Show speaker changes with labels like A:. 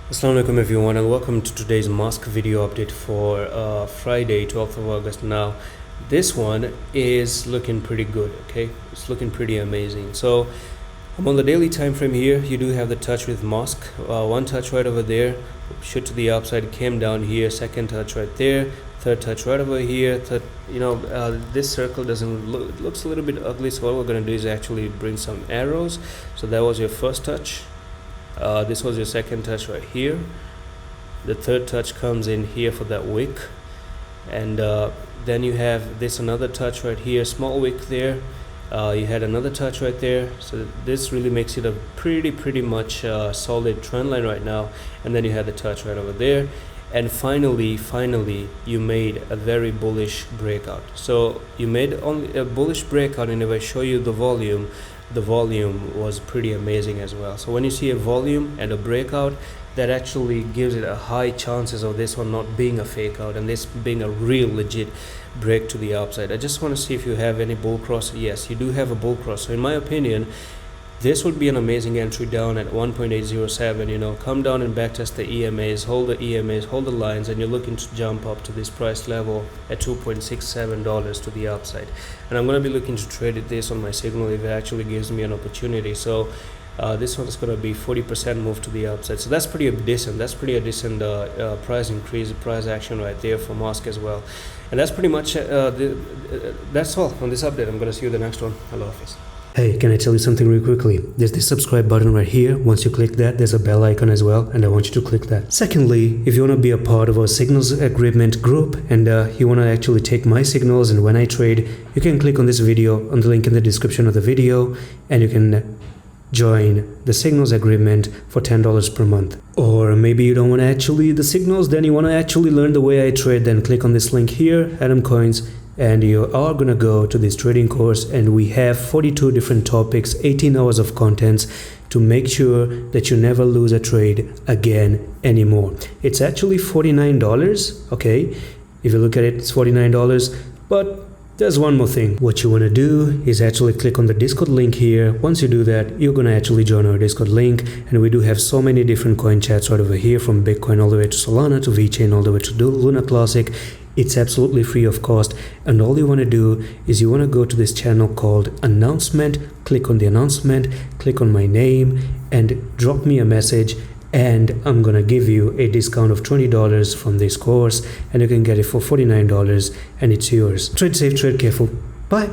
A: Assalamu alaikum everyone, and welcome to today's mosque video update for Friday 12th of August. Now this one is looking pretty good. Okay, it's looking pretty amazing. So I'm on the daily time frame here. You do have the touch with mosque, one touch right over there, shoot to the upside, came down here, second touch right there, third touch right over here. This circle doesn't look, it looks a little bit ugly, so what we're going to do is actually bring some arrows. So that was your first touch. This was your second touch right here. The third touch comes in here for that wick, and then you have this another touch right here, small wick there. You had another touch right there, so this really makes it a pretty much solid trend line right now. And then you had the touch right over there, and finally you made a very bullish breakout. So you made only a bullish breakout, and if I show you the volume was pretty amazing as well. So when you see a volume and a breakout, that actually gives it a high chances of this one not being a fake out and this being a real legit break to the upside. I just want to see if you have any bull cross. Yes, you do have a bull cross. So in my opinion, this would be an amazing entry down at 1.807. Come down and backtest the EMAs, hold the lines, and you're looking to jump up to this price level at $2.67 to the upside. And I'm going to be looking to trade this on my signal if it actually gives me an opportunity. So this one is going to be 40% move to the upside. So that's pretty decent. That's pretty decent price increase, price action right there for mosque as well. And that's pretty much that's all on this update. I'm going to see you in the next one. Allah Hafiz.
B: Hey, can I tell you something real quickly? There's this subscribe button right here. Once you click that, there's a bell icon as well, and I want you to click that. Secondly, if you want to be a part of our signals agreement group and you want to actually take my signals and when I trade, you can click on this video, on the link in the description of the video, and you can join the signals agreement for $10 per month. Or maybe you don't want to actually the signals, then you want to actually learn the way I trade, then click on this link here, Adam Coins, and you are gonna go to this trading course, and we have 42 different topics, 18 hours of contents to make sure that you never lose a trade again anymore. It's actually $49, okay? If you look at it, it's $49, but there's one more thing. What you want to do is actually click on the Discord link here. Once you do that, you're going to actually join our Discord link, and we do have so many different coin chats right over here, from Bitcoin all the way to Solana to VeChain all the way to Luna Classic. It's absolutely free of cost, and all you want to do is you want to go to this channel called Announcement, click on the announcement, click on my name, and drop me a message, and I'm gonna give you a discount of $20 from this course, and you can get it for $49, and it's yours. Trade safe, trade careful. Bye.